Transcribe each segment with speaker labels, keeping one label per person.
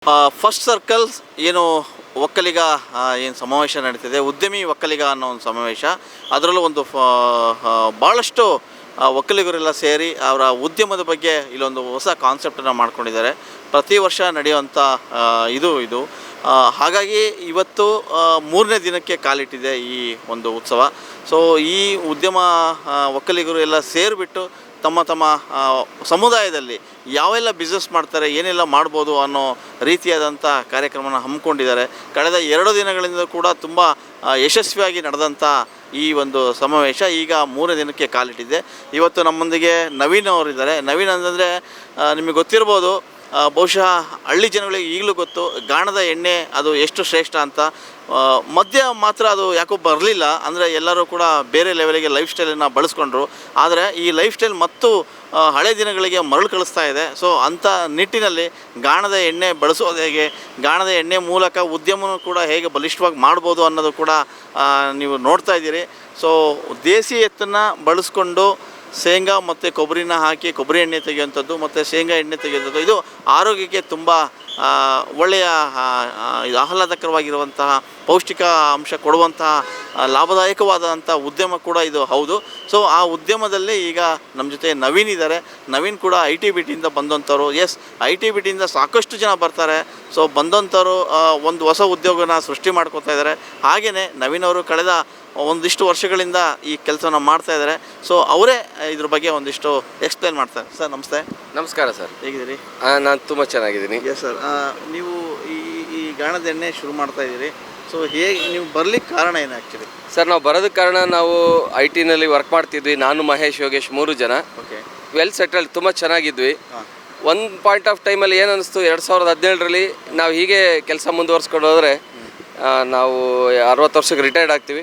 Speaker 1: First circles ಏನು ಒಕ್ಕಲಿಗ ಏನು ಸಮಾವೇಶ ನಡೀತಿದೆ, ಉದ್ಯಮಿ ಒಕ್ಕಲಿಗ ಅನ್ನೋ ಒಂದು ಸಮಾವೇಶ. ಅದರಲ್ಲೂ ಒಂದು ಭಾಳಷ್ಟು ಒಕ್ಕಲಿಗರೆಲ್ಲ ಸೇರಿ ಅವರ ಉದ್ಯಮದ ಬಗ್ಗೆ ಇಲ್ಲೊಂದು ಹೊಸ ಕಾನ್ಸೆಪ್ಟನ್ನು ಮಾಡ್ಕೊಂಡಿದ್ದಾರೆ. ಪ್ರತಿ ವರ್ಷ ನಡೆಯುವಂಥ ಇದು ಹಾಗಾಗಿ ಇವತ್ತು 3ನೇ ದಿನಕ್ಕೆ ಕಾಲಿಟ್ಟಿದೆ ಈ ಒಂದು ಉತ್ಸವ. ಸೊ ಈ ಉದ್ಯಮ ಒಕ್ಕಲಿಗರು ಎಲ್ಲ ಸೇರಿಬಿಟ್ಟು ತಮ್ಮ ಸಮುದಾಯದಲ್ಲಿ ಯಾವೆಲ್ಲ ಬಿಸ್ನೆಸ್ ಮಾಡ್ತಾರೆ, ಏನೆಲ್ಲ ಮಾಡ್ಬೋದು ಅನ್ನೋ ರೀತಿಯಾದಂಥ ಕಾರ್ಯಕ್ರಮನ ಹಮ್ಮಿಕೊಂಡಿದ್ದಾರೆ. ಕಳೆದ 2 ದಿನಗಳಿಂದ ಕೂಡ ತುಂಬ ಯಶಸ್ವಿಯಾಗಿ ನಡೆದಂಥ ಈ ಒಂದು ಸಮಾವೇಶ ಈಗ 3ನೇ ದಿನಕ್ಕೆ ಕಾಲಿಟ್ಟಿದೆ. ಇವತ್ತು ನಮ್ಮೊಂದಿಗೆ ನವೀನ್ ಅವರಿದ್ದಾರೆ. ನವೀನ್ ಅಂತಂದರೆ ನಿಮಗೆ ಗೊತ್ತಿರ್ಬೋದು, ಬಹುಶಃ ಹಳ್ಳಿ ಜನಗಳಿಗೆ ಈಗಲೂ ಗೊತ್ತು ಗಾಣದ ಎಣ್ಣೆ ಅದು ಎಷ್ಟು ಶ್ರೇಷ್ಠ ಅಂತ. ಮದ್ಯ ಮಾತ್ರ ಅದು ಯಾಕೋ ಬರಲಿಲ್ಲ, ಅಂದರೆ ಎಲ್ಲರೂ ಕೂಡ ಬೇರೆ ಲೆವೆಲಿಗೆ ಲೈಫ್ ಸ್ಟೈಲನ್ನು ಬಳಸ್ಕೊಂಡ್ರು. ಆದರೆ ಈ ಲೈಫ್ ಸ್ಟೈಲ್ ಮತ್ತು ಹಳೆ ದಿನಗಳಿಗೆ ಮರಳು ಕಳಿಸ್ತಾ ಇದೆ. ಸೊ ಅಂಥ ನಿಟ್ಟಿನಲ್ಲಿ ಗಾಣದ ಎಣ್ಣೆ ಬಳಸೋದು ಹೇಗೆ, ಗಾಣದ ಎಣ್ಣೆ ಮೂಲಕ ಉದ್ಯಮನೂ ಕೂಡ ಹೇಗೆ ಬಲಿಷ್ಠವಾಗಿ ಮಾಡ್ಬೋದು ಅನ್ನೋದು ಕೂಡ ನೀವು ನೋಡ್ತಾ ಇದ್ದೀರಿ. ಸೊ ದೇಸಿ ಎತ್ತನ್ನು ಬಳಸ್ಕೊಂಡು ಶೇಂಗಾ ಮತ್ತು ಕೊಬ್ಬರಿನ ಹಾಕಿ ಕೊಬ್ಬರಿ ಎಣ್ಣೆ ತೆಗೆಯುವಂಥದ್ದು ಮತ್ತು ಶೇಂಗಾ ಎಣ್ಣೆ ತೆಗೆಯುವಂಥದ್ದು ಇದು ಆರೋಗ್ಯಕ್ಕೆ ತುಂಬ ಒಳ್ಳೆಯ ಆಹ್ಲಾದಕರವಾಗಿರುವಂತಹ ಪೌಷ್ಟಿಕ ಅಂಶ ಕೊಡುವಂತಹ ಲಾಭದಾಯಕವಾದಂಥ ಉದ್ಯಮ ಕೂಡ ಇದು ಹೌದು. ಸೊ ಆ ಉದ್ಯಮದಲ್ಲಿ ಈಗ ನಮ್ಮ ಜೊತೆ ನವೀನ್ ಇದ್ದಾರೆ. ನವೀನ್ ಕೂಡ IT-BTಯಿಂದ ಬಂದಂಥವ್ರು. ಎಸ್, IT-BTಯಿಂದ ಸಾಕಷ್ಟು ಜನ ಬರ್ತಾರೆ. ಸೊ ಬಂದಂಥವ್ರು ಒಂದು ಹೊಸ ಉದ್ಯೋಗನ ಸೃಷ್ಟಿ ಮಾಡ್ಕೋತಾ ಇದ್ದಾರೆ. ಹಾಗೆಯೇ ನವೀನ್ ಅವರು ಕಳೆದ ಒಂದಿಷ್ಟು ವರ್ಷಗಳಿಂದ ಈ ಕೆಲಸನ ಮಾಡ್ತಾ ಇದ್ದಾರೆ. ಸೊ ಅವರೇ ಇದ್ರ ಬಗ್ಗೆ ಒಂದಿಷ್ಟು ಎಕ್ಸ್ಪ್ಲೇನ್ ಮಾಡ್ತಾರೆ. ಸರ್ ನಮಸ್ತೆ.
Speaker 2: ನಮಸ್ಕಾರ ಸರ್,
Speaker 1: ಹೇಗಿದ್ದೀರಿ?
Speaker 2: ನಾನು ತುಂಬ ಚೆನ್ನಾಗಿದ್ದೀನಿ.
Speaker 1: ಎಸ್ ಸರ್, ನೀವು ಈ ಗಾಣದ ಎಣ್ಣೆ ಶುರು ಮಾಡ್ತಾ ಇದ್ದೀರಿ. ಸೊ ಹೇಗೆ ನೀವು ಬರ್ಲಿಕ್ಕೆ ಕಾರಣ ಏನು ಆ್ಯಕ್ಚುಲಿ?
Speaker 2: ಸರ್, ನಾವು ಬರೋದಕ್ಕೆ ಕಾರಣ ನಾವು IT-ನಲ್ಲಿ ವರ್ಕ್ ಮಾಡ್ತಿದ್ವಿ. ನಾನು, ಮಹೇಶ್, ಯೋಗೇಶ್ 3 ಜನ.
Speaker 1: ಓಕೆ,
Speaker 2: ವೆಲ್ ಸೆಟಲ್ಡ್, ತುಂಬ ಚೆನ್ನಾಗಿದ್ವಿ. ಒಂದು ಪಾಯಿಂಟ್ ಆಫ್ ಟೈಮಲ್ಲಿ ಏನು ಅನ್ನಿಸ್ತು, 2017ರಲ್ಲಿ ನಾವು ಹೀಗೆ ಕೆಲಸ ಮುಂದುವರ್ಸ್ಕೊಂಡು ಹೋದರೆ ನಾವು 60 ವರ್ಷಕ್ಕೆ ರಿಟೈರ್ಡ್ ಆಗ್ತೀವಿ.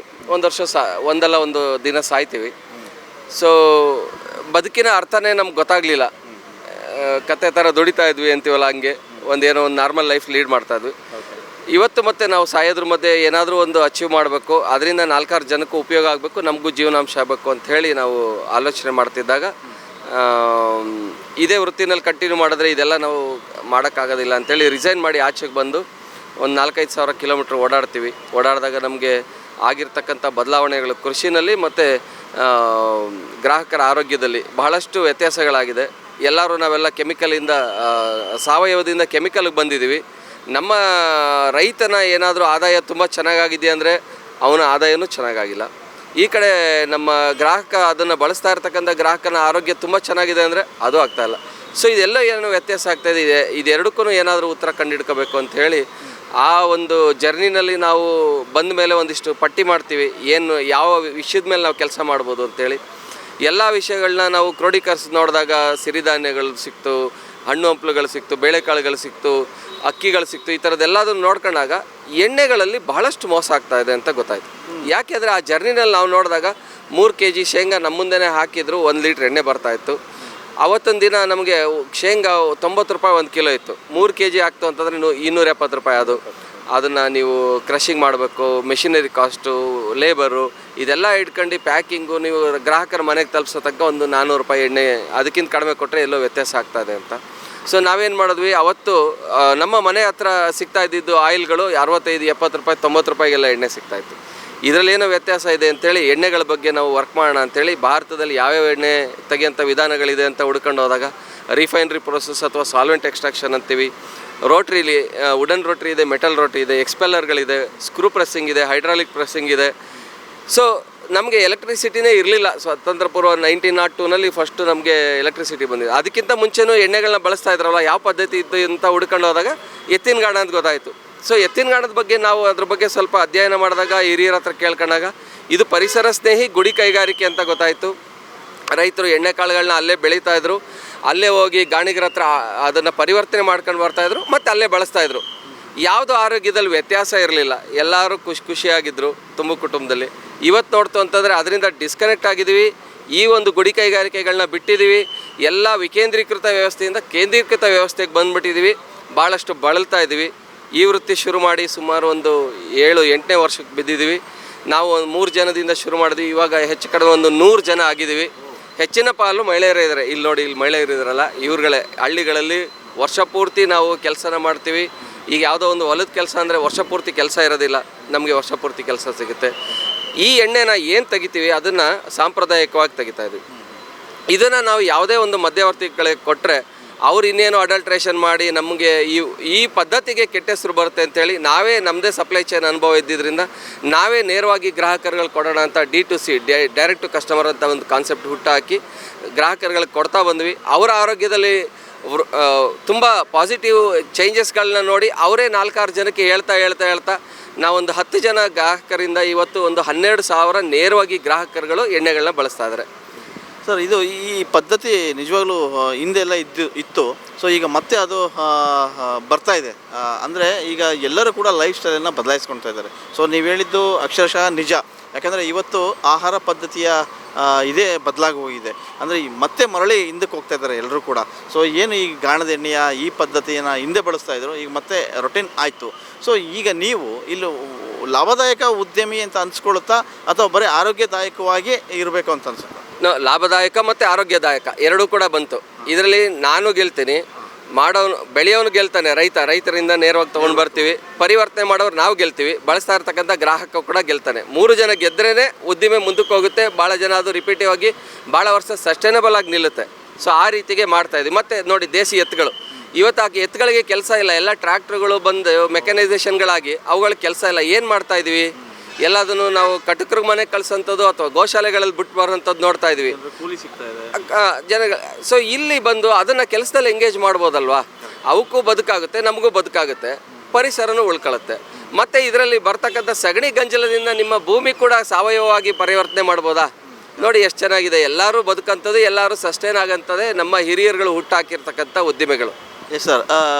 Speaker 2: ಒಂದಲ್ಲ ಒಂದು ದಿನ ಸಾಯ್ತೀವಿ. ಸೊ ಬದುಕಿನ ಅರ್ಥನೇ ನಮ್ಗೆ ಗೊತ್ತಾಗಲಿಲ್ಲ. ಕತೆ ಥರ ದುಡಿತಾ ಇದ್ವಿ ಅಂತೀವಲ್ಲ, ಹಂಗೆ ಒಂದು ನಾರ್ಮಲ್ ಲೈಫ್ ಲೀಡ್ ಮಾಡ್ತಾಯಿದ್ವಿ. ಇವತ್ತು ಮತ್ತೆ ನಾವು ಸಾಯೋದ್ರ ಮಧ್ಯೆ ಏನಾದರೂ ಒಂದು ಅಚೀವ್ ಮಾಡಬೇಕು, ಅದರಿಂದ 4-6 ಜನಕ್ಕೂ ಉಪಯೋಗ ಆಗಬೇಕು, ನಮಗೂ ಜೀವನಾಂಶ ಆಗಬೇಕು ಅಂಥೇಳಿ ನಾವು ಆಲೋಚನೆ ಮಾಡ್ತಿದ್ದಾಗ ಇದೇ ವೃತ್ತಿನಲ್ಲಿ ಕಂಟಿನ್ಯೂ ಮಾಡಿದ್ರೆ ಇದೆಲ್ಲ ನಾವು ಮಾಡೋಕ್ಕಾಗೋದಿಲ್ಲ ಅಂಥೇಳಿ ರಿಸೈನ್ ಮಾಡಿ ಆಚೆಗೆ ಬಂದು ಒಂದು 4-5 ಸಾವಿರ ಕಿಲೋಮೀಟ್ರ್ ಓಡಾಡ್ತೀವಿ. ಓಡಾಡಿದಾಗ ನಮಗೆ ಆಗಿರ್ತಕ್ಕಂಥ ಬದಲಾವಣೆಗಳು ಕೃಷಿನಲ್ಲಿ ಮತ್ತು ಗ್ರಾಹಕರ ಆರೋಗ್ಯದಲ್ಲಿ ಬಹಳಷ್ಟು ವ್ಯತ್ಯಾಸಗಳಾಗಿದೆ. ಎಲ್ಲರೂ ನಾವೆಲ್ಲ ಕೆಮಿಕಲಿಂದ, ಸಾವಯವದಿಂದ ಕೆಮಿಕಲ್ಗೆ ಬಂದಿದ್ದೀವಿ. ನಮ್ಮ ರೈತನ ಏನಾದರೂ ಆದಾಯ ತುಂಬ ಚೆನ್ನಾಗಾಗಿದೆ ಅಂದರೆ ಅವನ ಆದಾಯನೂ ಚೆನ್ನಾಗಾಗಿಲ್ಲ. ಈ ಕಡೆ ನಮ್ಮ ಗ್ರಾಹಕ ಅದನ್ನು ಬಳಸ್ತಾ ಇರ್ತಕ್ಕಂಥ ಗ್ರಾಹಕನ ಆರೋಗ್ಯ ತುಂಬ ಚೆನ್ನಾಗಿದೆ ಅಂದರೆ ಅದು ಆಗ್ತಾಯಿಲ್ಲ. ಸೊ ಇದೆಲ್ಲ ಏನು ವ್ಯತ್ಯಾಸ ಆಗ್ತಾಯಿದೆ, ಇದೆರಡಕ್ಕೂ ಏನಾದರೂ ಉತ್ತರ ಕಂಡುಹಿಡ್ಕೋಬೇಕು ಅಂತ ಹೇಳಿ ಆ ಒಂದು ಜರ್ನಿನಲ್ಲಿ ನಾವು ಬಂದ ಮೇಲೆ ಒಂದಿಷ್ಟು ಪಟ್ಟಿ ಮಾಡ್ತೀವಿ, ಯಾವ ವಿಷಯದ ಮೇಲೆ ನಾವು ಕೆಲಸ ಮಾಡ್ಬೋದು ಅಂಥೇಳಿ. ಎಲ್ಲ ವಿಷಯಗಳನ್ನ ನಾವು ಕ್ರೋಢೀಕರಿಸಿ ನೋಡಿದಾಗ ಸಿರಿಧಾನ್ಯಗಳು ಸಿಕ್ತು, ಹಣ್ಣು ಹಂಪಲುಗಳು ಸಿಕ್ತು, ಬೇಳೆಕಾಳುಗಳು ಸಿಕ್ತು, ಅಕ್ಕಿಗಳು ಸಿಕ್ತು. ಈ ಥರದ್ದೆಲ್ಲದನ್ನು ನೋಡ್ಕೊಂಡಾಗ ಎಣ್ಣೆಗಳಲ್ಲಿ ಬಹಳಷ್ಟು ಮೋಸ ಆಗ್ತಾ ಇದೆ ಅಂತ ಗೊತ್ತಾಯಿತು. ಯಾಕೆಂದರೆ ಆ ಜರ್ನಿನಲ್ಲಿ ನಾವು ನೋಡಿದಾಗ 3 kg ಶೇಂಗಾ ನಮ್ಮ ಮುಂದೆನೇ ಹಾಕಿದ್ರು 1 ಲೀಟ್ರ್ ಎಣ್ಣೆ ಬರ್ತಾಯಿತ್ತು. ಅವತ್ತೊಂದು ದಿನ ನಮಗೆ ಶೇಂಗಾ 90 ರೂಪಾಯಿ 1 ಕಿಲೋ ಇತ್ತು. 3 kg ಆಗ್ತು ಅಂತಂದರೆ 270 ರೂಪಾಯಿ. ಅದನ್ನು ನೀವು ಕ್ರಷಿಂಗ್ ಮಾಡಬೇಕು, ಮೆಷಿನರಿ ಕಾಸ್ಟು, ಲೇಬರು, ಇದೆಲ್ಲ ಇಟ್ಕೊಂಡು ಪ್ಯಾಕಿಂಗು, ನೀವು ಗ್ರಾಹಕರ ಮನೆಗೆ ತಲುಪಿಸೋ ತನಕ ಒಂದು 400 ರೂಪಾಯಿ ಎಣ್ಣೆ, ಅದಕ್ಕಿಂತ ಕಡಿಮೆ ಕೊಟ್ಟರೆ ಎಲ್ಲೋ ವ್ಯತ್ಯಾಸ ಆಗ್ತಾಯಿದೆ ಅಂತ. ಸೊ ನಾವೇನು ಮಾಡಿದ್ವಿ, ಅವತ್ತು ನಮ್ಮ ಮನೆ ಹತ್ರ ಸಿಗ್ತಾ ಇದ್ದಿದ್ದು ಆಯಿಲ್ಗಳು 65, 70 ರೂಪಾಯಿ, 90 ರೂಪಾಯಿಗೆಲ್ಲ ಎಣ್ಣೆ ಸಿಗ್ತಾಯಿತ್ತು. ಇದರಲ್ಲಿ ಏನೋ ವ್ಯತ್ಯಾಸ ಇದೆ ಅಂಥೇಳಿ ಎಣ್ಣೆಗಳ ಬಗ್ಗೆ ನಾವು ವರ್ಕ್ ಮಾಡೋಣ ಅಂಥೇಳಿ ಭಾರತದಲ್ಲಿ ಯಾವ್ಯಾವ ಎಣ್ಣೆ ತೆಗೆಯೋಂಥ ವಿಧಾನಗಳಿದೆ ಅಂತ ಹುಡ್ಕೊಂಡು ಹೋದಾಗ ರಿಫೈನರಿ ಪ್ರೊಸೆಸ್ ಅಥವಾ ಸಾಲ್ವೆಂಟ್ ಎಕ್ಸ್ಟ್ರಾಕ್ಷನ್ ಅಂತೀವಿ, ರೋಟ್ರಿಲಿ ವುಡನ್ ರೋಟ್ರಿ ಇದೆ, ಮೆಟಲ್ ರೋಟ್ರಿ ಇದೆ, ಎಕ್ಸ್ಪೆಲ್ಲರ್ಗಳಿದೆ, ಸ್ಕ್ರೂ ಪ್ರೆಸ್ಸಿಂಗ್ ಇದೆ, ಹೈಡ್ರಾಲಿಕ್ ಪ್ರೆಸ್ಸಿಂಗ್ ಇದೆ. ಸೊ ನಮಗೆ ಎಲೆಕ್ಟ್ರಿಸಿಟಿನೇ ಇರಲಿಲ್ಲ. ಸ್ವಾತಂತ್ರ್ಯ ಪೂರ್ವ 1902ನಲ್ಲಿ ಫಸ್ಟು ನಮಗೆ ಎಲೆಕ್ಟ್ರಿಸಿಟಿ ಬಂದಿದೆ. ಅದಕ್ಕಿಂತ ಮುಂಚೆನೂ ಎಣ್ಣೆಗಳನ್ನ ಬಳಸ್ತಾ ಇದ್ರಲ್ಲ, ಯಾವ ಪದ್ಧತಿ ಇತ್ತು ಅಂತ ಹುಡ್ಕೊಂಡು ಹೋದಾಗ ಎತ್ತಿನ ಗಾಣ ಅಂತ ಗೊತ್ತಾಯಿತು. ಸೊ ಎತ್ತಿನ ಗಾಣದ ಬಗ್ಗೆ ನಾವು ಅದ್ರ ಬಗ್ಗೆ ಸ್ವಲ್ಪ ಅಧ್ಯಯನ ಮಾಡಿದಾಗ, ಹಿರಿಯರ ಹತ್ರ ಕೇಳ್ಕೊಂಡಾಗ ಇದು ಪರಿಸರ ಸ್ನೇಹಿ ಗುಡಿ ಕೈಗಾರಿಕೆ ಅಂತ ಗೊತ್ತಾಯಿತು. ರೈತರು ಎಣ್ಣೆ ಕಾಳುಗಳನ್ನ ಅಲ್ಲೇ ಬೆಳೀತಾಯಿದ್ರು, ಅಲ್ಲೇ ಹೋಗಿ ಗಾಣಿಗರ ಹತ್ರ ಅದನ್ನು ಪರಿವರ್ತನೆ ಮಾಡ್ಕೊಂಡು ಬರ್ತಾಯಿದ್ರು, ಮತ್ತು ಅಲ್ಲೇ ಬಳಸ್ತಾಯಿದ್ರು. ಯಾವುದು ಆರೋಗ್ಯದಲ್ಲಿ ವ್ಯತ್ಯಾಸ ಇರಲಿಲ್ಲ, ಎಲ್ಲರೂ ಖುಷಿಯಾಗಿದ್ದರು ತುಂಬ ಕುಟುಂಬದಲ್ಲಿ. ಇವತ್ತು ನೋಡ್ತು ಅಂತಂದರೆ ಅದರಿಂದ ಡಿಸ್ಕನೆಕ್ಟ್ ಆಗಿದ್ದೀವಿ. ಈ ಒಂದು ಗುಡಿ ಕೈಗಾರಿಕೆಗಳನ್ನ ಬಿಟ್ಟಿದ್ದೀವಿ. ಎಲ್ಲ ವಿಕೇಂದ್ರೀಕೃತ ವ್ಯವಸ್ಥೆಯಿಂದ ಕೇಂದ್ರೀಕೃತ ವ್ಯವಸ್ಥೆಗೆ ಬಂದುಬಿಟ್ಟಿದ್ದೀವಿ. ಭಾಳಷ್ಟು ಬಳಲ್ತಾ ಇದ್ದೀವಿ. ಈ ವೃತ್ತಿ ಶುರು ಮಾಡಿ ಸುಮಾರು ಒಂದು 7-8ನೇ ವರ್ಷಕ್ಕೆ ಬಿದ್ದಿದ್ದೀವಿ. ನಾವು ಒಂದು 3 ಜನದಿಂದ ಶುರು ಮಾಡಿದ್ವಿ. ಇವಾಗ ಹೆಚ್ಚು ಕಡಿಮೆ ಒಂದು 100 ಜನ ಆಗಿದ್ದೀವಿ. ಹೆಚ್ಚಿನ ಪಾಲು ಮಹಿಳೆಯರೇ ಇದ್ದಾರೆ. ಇಲ್ಲಿ ನೋಡಿ, ಇಲ್ಲಿ ಮಹಿಳೆಯರು ಇದ್ದಾರಲ್ಲ, ಇವ್ರುಗಳೇ. ಹಳ್ಳಿಗಳಲ್ಲಿ ವರ್ಷ ಪೂರ್ತಿ ನಾವು ಕೆಲಸನ ಮಾಡ್ತೀವಿ. ಈಗ ಯಾವುದೋ ಒಂದು ಹೊಲದ ಕೆಲಸ ಅಂದರೆ ವರ್ಷ ಪೂರ್ತಿ ಕೆಲಸ ಇರೋದಿಲ್ಲ, ನಮಗೆ ವರ್ಷ ಪೂರ್ತಿ ಕೆಲಸ ಸಿಗುತ್ತೆ. ಈ ಎಣ್ಣೆನ ಏನು ತೆಗಿತೀವಿ ಅದನ್ನು ಸಾಂಪ್ರದಾಯಿಕವಾಗಿ ತೆಗಿತಾ ಇದ್ದೀವಿ. ಇದನ್ನು ನಾವು ಯಾವುದೇ ಒಂದು ಮಧ್ಯವರ್ತಿಗಳಿಗೆ ಕೊಟ್ಟರೆ ಅವ್ರು ಇನ್ನೇನು ಅಡಲ್ಟ್ರೇಷನ್ ಮಾಡಿ ನಮಗೆ ಈ ಪದ್ಧತಿಗೆ ಕೆಟ್ಟ ಹೆಸರು ಬರುತ್ತೆ ಅಂತೇಳಿ ನಾವೇ ನಮ್ಮದೇ ಸಪ್ಲೈ ಚೈನ್ ಅನುಭವ ಇದ್ದಿದ್ದರಿಂದ ನಾವೇ ನೇರವಾಗಿ ಗ್ರಾಹಕರುಗಳು ಕೊಡೋಣ ಅಂತ D2C ಡೈರೆಕ್ಟ್ ಟು ಕಸ್ಟಮರ್ ಅಂತ ಒಂದು ಕಾನ್ಸೆಪ್ಟ್ ಹುಟ್ಟಾಕಿ ಗ್ರಾಹಕರುಗಳಿಗೆ ಕೊಡ್ತಾ ಬಂದ್ವಿ. ಅವರ ಆರೋಗ್ಯದಲ್ಲಿ ತುಂಬ ಪಾಸಿಟಿವ್ ಚೇಂಜಸ್ಗಳನ್ನ ನೋಡಿ ಅವರೇ 4-6 ಜನಕ್ಕೆ ಹೇಳ್ತಾ ನಾವೊಂದು 10 ಜನ ಗ್ರಾಹಕರಿಂದ ಇವತ್ತು ಒಂದು 12,000 ನೇರವಾಗಿ ಗ್ರಾಹಕರುಗಳು ಎಣ್ಣೆಗಳನ್ನ ಬಳಸ್ತಾ ಇದ್ದಾರೆ.
Speaker 1: ಸರ್, ಇದು ಈ ಪದ್ಧತಿ ನಿಜವಾಗ್ಲೂ ಹಿಂದೆಲ್ಲ ಇತ್ತು. ಸೊ ಈಗ ಮತ್ತೆ ಅದು ಬರ್ತಾ ಇದೆ. ಅಂದರೆ ಈಗ ಎಲ್ಲರೂ ಕೂಡ ಲೈಫ್ ಸ್ಟೈಲನ್ನು ಬದಲಾಯಿಸ್ಕೊಳ್ತಾ ಇದ್ದಾರೆ. ಸೊ ನೀವು ಹೇಳಿದ್ದು ಅಕ್ಷರಶಃ ನಿಜ. ಯಾಕಂದರೆ ಇವತ್ತು ಆಹಾರ ಪದ್ಧತಿಯ ಇದೇ ಬದಲಾಗಿ ಹೋಗಿದೆ. ಅಂದರೆ ಮತ್ತೆ ಮರಳಿ ಹಿಂದಕ್ಕೆ ಹೋಗ್ತಾ ಇದ್ದಾರೆ ಎಲ್ಲರೂ ಕೂಡ. ಸೊ ಏನು ಈ ಗಾಣದ ಎಣ್ಣೆಯ ಈ ಪದ್ಧತಿಯನ್ನು ಹಿಂದೆ ಬಳಸ್ತಾ ಇದ್ರು, ಈಗ ಮತ್ತೆ ರೊಟೀನ್ ಆಯಿತು. ಸೊ ಈಗ ನೀವು ಇಲ್ಲಿ ಲಾಭದಾಯಕ ಉದ್ಯಮಿ ಅಂತ ಅನ್ಸ್ಕೊಳುತ್ತಾ ಅಥವಾ ಬರೀ ಆರೋಗ್ಯದಾಯಕವಾಗಿ ಇರಬೇಕು ಅಂತ ಅನ್ಸುತ್ತಾ?
Speaker 2: ಲಾಭದಾಯಕ ಮತ್ತು ಆರೋಗ್ಯದಾಯಕ ಎರಡೂ ಕೂಡ ಬಂತು. ಇದರಲ್ಲಿ ನಾನು ಗೆಲ್ತೀನಿ, ಬೆಳೆಯೋನು ಗೆಲ್ತಾನೆ, ರೈತರಿಂದ ನೇರವಾಗಿ ತೊಗೊಂಡು ಬರ್ತೀವಿ, ಪರಿವರ್ತನೆ ಮಾಡೋರು ನಾವು ಗೆಲ್ತೀವಿ, ಬಳಸ್ತಾ ಇರ್ತಕ್ಕಂಥ ಗ್ರಾಹಕ ಕೂಡ ಗೆಲ್ತಾನೆ. 3 ಜನ ಗೆದ್ರೇ ಉದ್ದಿಮೆ ಮುಂದಕ್ಕೆ ಹೋಗುತ್ತೆ. ಭಾಳ ಜನ ಅದು ರಿಪೀಟಿವ್ ಆಗಿ ಭಾಳ ವರ್ಷ ಸಸ್ಟೈನಬಲ್ ಆಗಿ ನಿಲ್ಲುತ್ತೆ. ಸೊ ಆ ರೀತಿಗೆ ಮಾಡ್ತಾಯಿದ್ವಿ. ಮತ್ತು ನೋಡಿ, ದೇಸಿ ಎತ್ತುಗಳು ಇವತ್ತು ಆ ಎತ್ತುಗಳಿಗೆ ಕೆಲಸ ಇಲ್ಲ, ಎಲ್ಲ ಟ್ರ್ಯಾಕ್ಟರ್ಗಳು ಬಂದು ಮೆಕ್ಯಾನೈಸೇಷನ್ಗಳಾಗಿ ಅವುಗಳಿಗೆ ಕೆಲಸ ಇಲ್ಲ. ಏನು ಮಾಡ್ತಾಯಿದ್ವಿ? ಎಲ್ಲದನ್ನು ನಾವು ಕಟಕರಿಗೆ ಮನೆಗೆ ಕಳ್ಸೋಂಥದ್ದು ಅಥವಾ ಗೋಶಾಲೆಗಳಲ್ಲಿ ಬಿಟ್ಟು ಬರೋಂಥದ್ದು ನೋಡ್ತಾ ಇದ್ವಿ ಜನಗಳು. ಸೊ ಇಲ್ಲಿ ಬಂದು ಅದನ್ನು ಕೆಲಸದಲ್ಲಿ ಎಂಗೇಜ್ ಮಾಡ್ಬೋದಲ್ವಾ? ಅವಕ್ಕೂ ಬದುಕಾಗುತ್ತೆ, ನಮಗೂ ಬದುಕಾಗುತ್ತೆ, ಪರಿಸರನೂ ಉಳ್ಕೊಳ್ಳುತ್ತೆ. ಮತ್ತು ಇದರಲ್ಲಿ ಬರ್ತಕ್ಕಂಥ ಸಗಣಿ ಗಂಜಲದಿಂದ ನಿಮ್ಮ ಭೂಮಿ ಕೂಡ ಸಾವಯವವಾಗಿ ಪರಿವರ್ತನೆ ಮಾಡ್ಬೋದಾ? ನೋಡಿ ಎಷ್ಟು ಚೆನ್ನಾಗಿದೆ. ಎಲ್ಲರೂ ಬದುಕಂಥದ್ದು, ಎಲ್ಲರೂ ಸಸ್ಟೈನ್ ಆಗಂಥದ್ದೇ ನಮ್ಮ ಹಿರಿಯರುಗಳು ಹುಟ್ಟಾಕಿರ್ತಕ್ಕಂಥ ಉದ್ದಿಮೆಗಳು.
Speaker 1: ಎಸ್ ಸರ್,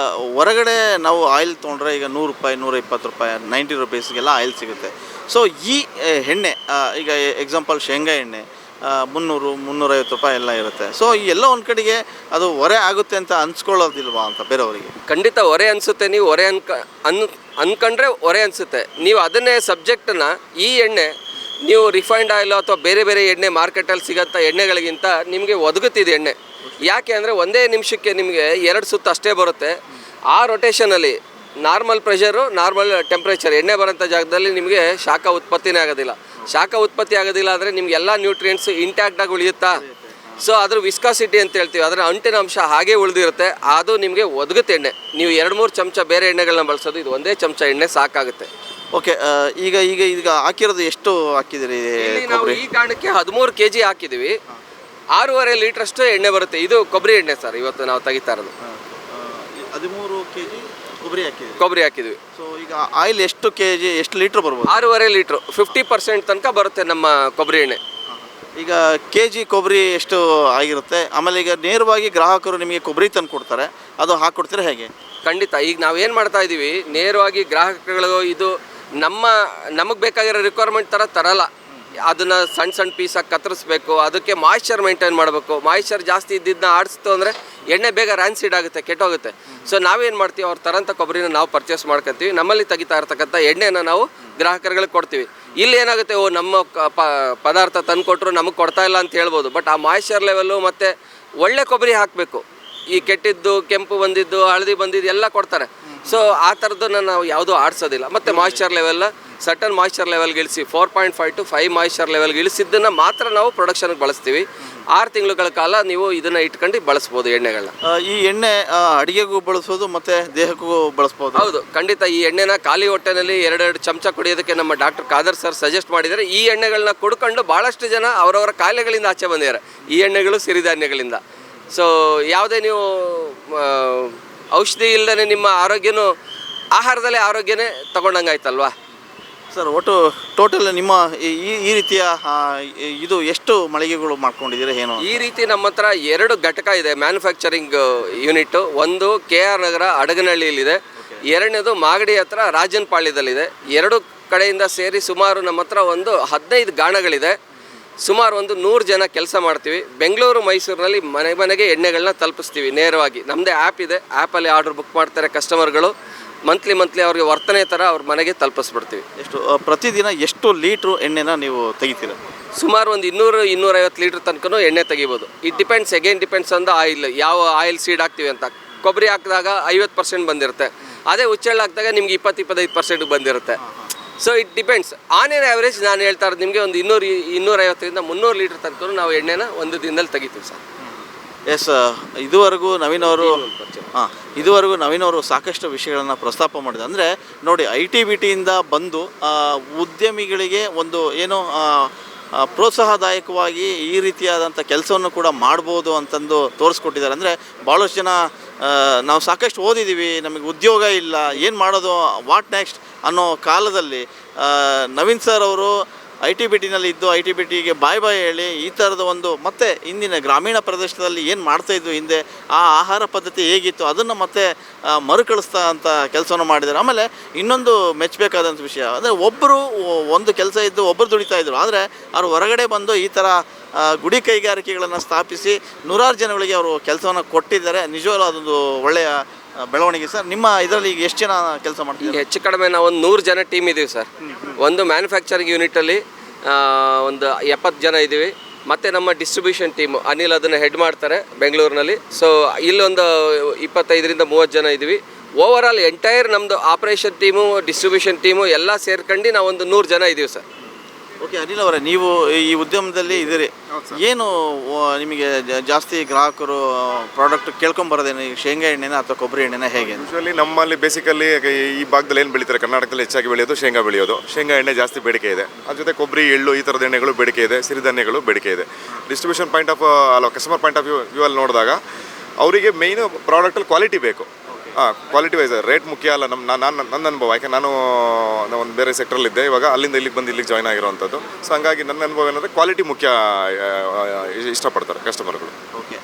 Speaker 1: ಹೊರಗಡೆ ನಾವು ಆಯಿಲ್ ತೊಗೊಂಡ್ರೆ ಈಗ ₹100, ₹120, ₹90 ರೂಪೀಸ್ಗೆಲ್ಲ ಆಯಿಲ್ ಸಿಗುತ್ತೆ. ಸೊ ಈ ಎಣ್ಣೆ ಈಗ ಎಕ್ಸಾಂಪಲ್ ಶೇಂಗಾ ಎಣ್ಣೆ ₹300, ₹350 ಎಲ್ಲ ಇರುತ್ತೆ. ಸೊ ಎಲ್ಲ ಒಂದು ಕಡೆಗೆ ಅದು ಹೊರೆ ಆಗುತ್ತೆ ಅಂತ ಅನ್ಸ್ಕೊಳ್ಳೋದಿಲ್ವಾ ಅಂತ ಬೇರೆಯವರಿಗೆ?
Speaker 2: ಖಂಡಿತ ಹೊರೆ ಅನಿಸುತ್ತೆ. ನೀವು ಹೊರೆ ಅನ್ಕೊಂಡ್ರೆ ಹೊರೆ ಅನಿಸುತ್ತೆ. ನೀವು ಅದನ್ನೇ ಸಬ್ಜೆಕ್ಟನ್ನು ಈ ಎಣ್ಣೆ ನೀವು ರಿಫೈನ್ಡ್ ಆಯಿಲ್ ಅಥವಾ ಬೇರೆ ಎಣ್ಣೆ ಮಾರ್ಕೆಟಲ್ಲಿ ಸಿಗೋಂಥ ಎಣ್ಣೆಗಳಿಗಿಂತ ನಿಮಗೆ ಒದಗುತ್ತಿದೆ ಎಣ್ಣೆ. ಯಾಕೆ ಅಂದರೆ ಒಂದೇ ನಿಮಿಷಕ್ಕೆ ನಿಮಗೆ 2 ಸುತ್ತು ಅಷ್ಟೇ ಬರುತ್ತೆ. ಆ ರೊಟೇಷನಲ್ಲಿ ನಾರ್ಮಲ್ ಪ್ರೆಷರು, ನಾರ್ಮಲ್ ಟೆಂಪ್ರೇಚರ್ ಎಣ್ಣೆ ಬರೋಂಥ ಜಾಗದಲ್ಲಿ ನಿಮಗೆ ಶಾಖ ಉತ್ಪತ್ತಿನೇ ಆಗೋದಿಲ್ಲ. ಶಾಖ ಉತ್ಪತ್ತಿ ಆಗೋದಿಲ್ಲ ಅಂದರೆ ನಿಮಗೆಲ್ಲ ನ್ಯೂಟ್ರಿಯೆಂಟ್ಸ್ ಇಂಟ್ಯಾಕ್ಟಾಗಿ ಉಳಿಯುತ್ತಾ? ಸೊ ಅದ್ರ ವಿಸ್ಕಾಸಿಟಿ ಅಂತ ಹೇಳ್ತೀವಿ, ಅದರ ಅಂಟಿನ ಅಂಶ ಹಾಗೇ ಉಳಿದಿರುತ್ತೆ. ಅದು ನಿಮಗೆ ಒದಗುತ್ತೆ ಎಣ್ಣೆ. ನೀವು 2-3 ಚಮಚ ಬೇರೆ ಎಣ್ಣೆಗಳನ್ನ ಬಳಸೋದು, ಇದು ಒಂದೇ ಚಮಚ ಎಣ್ಣೆ ಸಾಕಾಗುತ್ತೆ.
Speaker 1: ಓಕೆ, ಈಗ ಹಾಕಿರೋದು ಎಷ್ಟು ಹಾಕಿದಿರಿ?
Speaker 2: ನಾವು ಈ ಕಾರಣಕ್ಕೆ 13 kg ಹಾಕಿದ್ದೀವಿ. 6.5 ಲೀಟ್ರಷ್ಟು ಎಣ್ಣೆ ಬರುತ್ತೆ. ಇದು ಕೊಬ್ಬರಿ ಎಣ್ಣೆ ಸರ್, ಇವತ್ತು ನಾವು ತೆಗಿತಾ ಇರೋದು.
Speaker 1: 13 kg
Speaker 2: ಕೊಬ್ಬರಿ ಹಾಕಿದ್ವಿ.
Speaker 1: ಸೊ ಈಗ ಆಯಿಲ್ ಎಷ್ಟು ಲೀಟ್ರ್ ಬರ್ಬೋದು?
Speaker 2: 6.5 ಲೀಟ್ರು, 50% ತನಕ ಬರುತ್ತೆ ನಮ್ಮ ಕೊಬ್ಬರಿ ಎಣ್ಣೆ.
Speaker 1: ಈಗ kg ಕೊಬ್ಬರಿ ಎಷ್ಟು ಆಗಿರುತ್ತೆ? ಆಮೇಲೆ ಈಗ ನೇರವಾಗಿ ಗ್ರಾಹಕರು ನಿಮಗೆ ಕೊಬ್ಬರಿ ತಂದು ಕೊಡ್ತಾರೆ, ಅದು ಹಾಕ್ಕೊಡ್ತೀರಾ ಹೇಗೆ?
Speaker 2: ಖಂಡಿತ. ಈಗ ನಾವೇನು ಮಾಡ್ತಾ ಇದ್ದೀವಿ, ನೇರವಾಗಿ ಗ್ರಾಹಕಗಳು ಇದು ನಮಗೆ ಬೇಕಾಗಿರೋ ರಿಕ್ವೈರ್ಮೆಂಟ್ ಥರ ತರಲ್ಲ. ಅದನ್ನು ಸಣ್ಣ ಪೀಸಾಗಿ ಕತ್ತರಿಸ್ಬೇಕು, ಅದಕ್ಕೆ ಮಾಯ್ಶ್ಚರ್ ಮೇಂಟೈನ್ ಮಾಡಬೇಕು. ಮಾಯ್ಶ್ಚರ್ ಜಾಸ್ತಿ ಇದ್ದಿದ್ದನ್ನ ಆಡಿಸ್ತು ಅಂದರೆ ಎಣ್ಣೆ ಬೇಗ ರ್ಯಾನ್ಸಿಡ್ ಆಗುತ್ತೆ, ಕೆಟ್ಟೋಗುತ್ತೆ. ಸೊ ನಾವೇನು ಮಾಡ್ತೀವಿ, ಅವ್ರ ತರಂಥ ಕೊಬ್ಬರಿನ ನಾವು ಪರ್ಚೇಸ್ ಮಾಡ್ಕೊತೀವಿ. ನಮ್ಮಲ್ಲಿ ತೆಗಿತಾ ಇರ್ತಕ್ಕಂಥ ಎಣ್ಣೆನ ನಾವು ಗ್ರಾಹಕರುಗಳಿಗೆ ಕೊಡ್ತೀವಿ. ಇಲ್ಲಿ ಏನಾಗುತ್ತೆ, ನಮ್ಮ ಪದಾರ್ಥ ತಂದು ಕೊಟ್ಟರು ನಮಗೆ ಕೊಡ್ತಾ ಇಲ್ಲ ಅಂತ ಹೇಳ್ಬೋದು. ಬಟ್ ಆ ಮಾಯ್ಶ್ಚರ್ ಲೆವೆಲ್ಲು ಮತ್ತು ಒಳ್ಳೆ ಕೊಬ್ಬರಿ ಹಾಕಬೇಕು. ಈ ಕೆಟ್ಟಿದ್ದು, ಕೆಂಪು ಬಂದಿದ್ದು, ಹಳದಿ ಬಂದಿದ್ದು ಎಲ್ಲ ಕೊಡ್ತಾರೆ. ಸೊ ಆ ಥರದ್ದನ್ನು ನಾವು ಯಾವುದೂ ಆಡಿಸೋದಿಲ್ಲ. ಮತ್ತು ಮಾಯ್ಶ್ಚರ್ ಲೆವೆಲ್ಲ ಸಟನ್ ಮಾಯ್ಶ್ಚರ್ ಲೆವೆಲ್ಗೆ ಇಳಿಸಿ 4.5 to 5 ಮಾಯ್ಶ್ಚರ್ ಲೆವೆಲ್ಗೆ ಇಳಿಸಿದ್ದನ್ನು ಮಾತ್ರ ನಾವು ಪ್ರೊಡಕ್ಷನ್ಗೆ ಬಳಸ್ತೀವಿ. 6 ತಿಂಗಳುಗಳ ಕಾಲ ನೀವು ಇದನ್ನು ಇಟ್ಕೊಂಡು ಬಳಸ್ಬೋದು ಎಣ್ಣೆಗಳನ್ನ.
Speaker 1: ಈ ಎಣ್ಣೆ ಅಡುಗೆಗೂ ಬಳಸ್ಬೋದು ಮತ್ತು ದೇಹಕ್ಕೂ ಬಳಸ್ಬೋದು?
Speaker 2: ಹೌದು, ಖಂಡಿತ. ಈ ಎಣ್ಣೆನ ಖಾಲಿ ಹೊಟ್ಟೆನಲ್ಲಿ 2 ಚಮಚ ಕುಡಿಯೋದಕ್ಕೆ ನಮ್ಮ ಡಾಕ್ಟರ್ ಖಾದರ್ ಸರ್ ಸಜೆಸ್ಟ್ ಮಾಡಿದ್ದಾರೆ. ಈ ಎಣ್ಣೆಗಳನ್ನ ಕುಡ್ಕೊಂಡು ಭಾಳಷ್ಟು ಜನ ಅವರವರ ಕಾಯಿಲೆಗಳಿಂದ ಆಚೆ ಬಂದಿದ್ದಾರೆ. ಈ ಎಣ್ಣೆಗಳು ಸಿರಿಧಾನ್ಯಗಳಿಂದ. ಸೊ ಯಾವುದೇ ನೀವು ಔಷಧಿ ಇಲ್ಲದೇ ನಿಮ್ಮ ಆರೋಗ್ಯನೂ ಆಹಾರದಲ್ಲೇ ಆರೋಗ್ಯನೇ ತಗೊಂಡಂಗಾಯ್ತಲ್ವಾ
Speaker 1: ಸರ್? ಒಟ್ಟು ಟೋಟಲ್ ನಿಮ್ಮ ಈ ರೀತಿಯ ಇದು ಎಷ್ಟು ಮಳಿಗೆಗಳು ಮಾಡ್ಕೊಂಡಿದ್ದೀರಾ ಏನು?
Speaker 2: ಈ ರೀತಿ ನಮ್ಮ ಹತ್ರ 2 ಘಟಕ ಇದೆ, ಮ್ಯಾನುಫ್ಯಾಕ್ಚರಿಂಗ್ ಯೂನಿಟ್ಟು. ಒಂದು KR ನಗರ ಅಡಗನಹಳ್ಳಿಯಲ್ಲಿದೆ, ಎರಡನೇದು ಮಾಗಡಿ ಹತ್ರ ರಾಜನಪಾಳ್ಯದಲ್ಲಿದೆ. 2 ಕಡೆಯಿಂದ ಸೇರಿ ಸುಮಾರು ನಮ್ಮ ಹತ್ರ ಒಂದು 15 ಗಾಣಗಳಿದೆ. ಸುಮಾರು ಒಂದು 100 ಜನ ಕೆಲಸ ಮಾಡ್ತೀವಿ. ಬೆಂಗಳೂರು, ಮೈಸೂರಿನಲ್ಲಿ ಮನೆಗೆ ಎಣ್ಣೆಗಳನ್ನ ತಲುಪಿಸ್ತೀವಿ ನೇರವಾಗಿ. ನಮ್ಮದೇ ಆ್ಯಪ್ ಇದೆ, ಆ್ಯಪಲ್ಲಿ ಆರ್ಡ್ರ್ ಬುಕ್ ಮಾಡ್ತಾರೆ ಕಸ್ಟಮರ್ಗಳು. ಮಂತ್ಲಿ ಅವ್ರಿಗೆ ವರ್ತನೆ ಥರ ಅವ್ರ ಮನೆಗೆ ತಲುಪಿಸ್ಬಿಡ್ತೀವಿ.
Speaker 1: ಪ್ರತಿದಿನ ಎಷ್ಟು ಲೀಟ್ರು ಎಣ್ಣೆನ ನೀವು ತೆಗಿತೀರ?
Speaker 2: ಸುಮಾರು ಒಂದು 200-250 ಲೀಟ್ರ್ ತನಕ ಎಣ್ಣೆ ತೆಗಿಬೋದು. It depends on the oil, ಯಾವ ಆಯಿಲ್ ಸೀಡ್ ಹಾಕ್ತೀವಿ ಅಂತ. ಕೊಬ್ಬರಿ ಹಾಕಿದಾಗ 50% ಬಂದಿರುತ್ತೆ. ಅದೇ ಹುಚ್ಚೆಳ್ಳು ಹಾಕಿದಾಗ ನಿಮ್ಗೆ 20-25% ಬಂದಿರುತ್ತೆ. So it depends on N average. ನಾನು ಹೇಳ್ತಾ ಇರೋದು ನಿಮಗೆ ಒಂದು 250ರಿಂದ 300 ಲೀಟ್ರ್ ತನಕ ನಾವು ಎಣ್ಣೆನ ಒಂದು ದಿನದಲ್ಲಿ ತೆಗಿತೀವಿ ಸರ್.
Speaker 1: ಎಸ್, ಇದುವರೆಗೂ ನವೀನ್ ಅವರು ಸಾಕಷ್ಟು ವಿಷಯಗಳನ್ನು ಪ್ರಸ್ತಾಪ ಮಾಡಿದೆ. ಅಂದರೆ ನೋಡಿ, IT-BTಯಿಂದ ಬಂದು ಉದ್ಯಮಿಗಳಿಗೆ ಒಂದು ಏನೋ ಪ್ರೋತ್ಸಾಹದಾಯಕವಾಗಿ ಈ ರೀತಿಯಾದಂಥ ಕೆಲಸವನ್ನು ಕೂಡ ಮಾಡ್ಬೋದು ಅಂತಂದು ತೋರಿಸ್ಕೊಟ್ಟಿದ್ದಾರೆ. ಅಂದರೆ ಭಾಳಷ್ಟು ಜನ ನಾವು ಸಾಕಷ್ಟು ಓದಿದ್ದೀವಿ, ನಮಗೆ ಉದ್ಯೋಗ ಇಲ್ಲ, ಏನು ಮಾಡೋದು, ವಾಟ್ ನೆಕ್ಸ್ಟ್ ಅನ್ನೋ ಕಾಲದಲ್ಲಿ ನವೀನ್ ಸರ್ ಅವರು IT-BTನಲ್ಲಿ ಇದ್ದು IT-BTಗೆ ಬಾಯ್ ಹೇಳಿ ಈ ಥರದ ಒಂದು ಮತ್ತೆ ಇಂದಿನ ಗ್ರಾಮೀಣ ಪ್ರದೇಶದಲ್ಲಿ ಏನು ಮಾಡ್ತಾಯಿದ್ವು ಹಿಂದೆ, ಆ ಆಹಾರ ಪದ್ಧತಿ ಹೇಗಿತ್ತು ಅದನ್ನು ಮತ್ತೆ ಮರುಕಳಿಸ್ತಾ ಅಂತ ಕೆಲಸವನ್ನು ಮಾಡಿದ್ದಾರೆ. ಆಮೇಲೆ ಇನ್ನೊಂದು ಮೆಚ್ಚಬೇಕಾದಂಥ ವಿಷಯ ಅಂದರೆ ಒಬ್ಬರು ಒಂದು ಕೆಲಸ ಇದ್ದು ಒಬ್ಬರು ದುಡಿತಾ ಇದ್ರು, ಆದರೆ ಅವರು ಹೊರಗಡೆ ಬಂದು ಈ ಥರ ಗುಡಿ ಕೈಗಾರಿಕೆಗಳನ್ನು ಸ್ಥಾಪಿಸಿ ನೂರಾರು ಜನಗಳಿಗೆ ಅವರು ಕೆಲಸವನ್ನು ಕೊಟ್ಟಿದ್ದಾರೆ. ನಿಜವಾಗ್ಲೂ ಅದೊಂದು ಒಳ್ಳೆಯ ಬೆಳವಣಿಗೆ ಸರ್. ನಿಮ್ಮ ಇದರಲ್ಲಿ ಈಗ ಎಷ್ಟು ಜನ ಕೆಲಸ ಮಾಡ್ತೀವಿ?
Speaker 2: ಹೆಚ್ಚು ಕಡಿಮೆ ನಾವು ಒಂದು 100 ಜನ ಟೀಮ್ ಇದ್ದೀವಿ ಸರ್. ಒಂದು ಮ್ಯಾನುಫ್ಯಾಕ್ಚರಿಂಗ್ ಯೂನಿಟಲ್ಲಿ ಒಂದು 70 ಜನ ಇದ್ದೀವಿ. ಮತ್ತು ನಮ್ಮ ಡಿಸ್ಟ್ರಿಬ್ಯೂಷನ್ ಟೀಮು ಅನಿಲ್ ಅದನ್ನು ಹೆಡ್ ಮಾಡ್ತಾರೆ ಬೆಂಗಳೂರಿನಲ್ಲಿ. ಸೊ ಇಲ್ಲೊಂದು 25ರಿಂದ 30 ಜನ ಇದ್ದೀವಿ. ಓವರ್ ಆಲ್ ಎಂಟೈರ್ ನಮ್ಮದು ಆಪ್ರೇಷನ್ ಟೀಮು, ಡಿಸ್ಟ್ರಿಬ್ಯೂಷನ್ ಟೀಮು ಎಲ್ಲ ಸೇರ್ಕೊಂಡು ನಾವು ಒಂದು 100 ಜನ ಇದ್ದೀವಿ ಸರ್.
Speaker 1: ಓಕೆ, ಅನಿಲ್ ಅವರೇ, ನೀವು ಈ ಉದ್ಯಮದಲ್ಲಿ ಇದ್ದೀರಿ, ಏನು ನಿಮಗೆ ಜಾಸ್ತಿ ಗ್ರಾಹಕರು ಪ್ರಾಡಕ್ಟ್ ಕೇಳ್ಕೊಂಬರೋದೇನು, ಈಗ ಶೇಂಗಾ ಎಣ್ಣೆನ ಅಥವಾ ಕೊಬ್ಬರಿ ಎಣ್ಣೆನ ಹೇಗೆ?
Speaker 3: ಯೂಶ್ವಲಿ ನಮ್ಮಲ್ಲಿ ಬೇಸಿಕಲಿ ಈ ಭಾಗದಲ್ಲಿ ಏನು ಬೆಳೀತಾರೆ, ಕರ್ನಾಟಕದಲ್ಲಿ ಹೆಚ್ಚಾಗಿ ಬೆಳೆಯೋದು ಶೇಂಗಾ ಬೆಳೆಯೋದು. ಶೇಂಗಾ ಎಣ್ಣೆ ಜಾಸ್ತಿ ಬೇಡಿಕೆ ಇದೆ. ಅದ್ರ ಜೊತೆ ಕೊಬ್ಬರಿ, ಎಳ್ಳು ಈ ಥರದ ಎಣ್ಣೆಗಳು ಬೇಡಿಕೆ ಇದೆ, ಸಿರಿಧಾನ್ಯಗಳು ಬೇಡಿಕೆ ಇದೆ. Distribution point of customer point of view ಅಲ್ಲಿ ನೋಡಿದಾಗ ಅವರಿಗೆ ಮೇಯ್ನು ಪ್ರಾಡಕ್ಟಲ್ಲಿ ಕ್ವಾಲಿಟಿ ಬೇಕು. ಕ್ವಾಲಿಟಿ ವೈಸ್ ರೇಟ್ ಮುಖ್ಯ ಅಲ್ಲ. ನನ್ನ ಅನುಭವ, ಯಾಕೆ ನಾನು ಒಂದು ಬೇರೆ ಸೆಕ್ಟ್ರಲ್ಲಿದ್ದೆ, ಇವಾಗ ಅಲ್ಲಿಂದ ಇಲ್ಲಿಗೆ ಬಂದು ಇಲ್ಲಿಗೆ ಜಾಯ್ನ್ ಆಗಿರೋವಂಥದ್ದು. ಸೊ ಹಂಗಾಗಿ ನನ್ನ ಅನುಭವ ಏನಂದರೆ ಕ್ವಾಲಿಟಿ ಮುಖ್ಯ ಇಷ್ಟಪಡ್ತಾರೆ ಕಸ್ಟಮರ್ಗಳು.
Speaker 1: ಓಕೆ,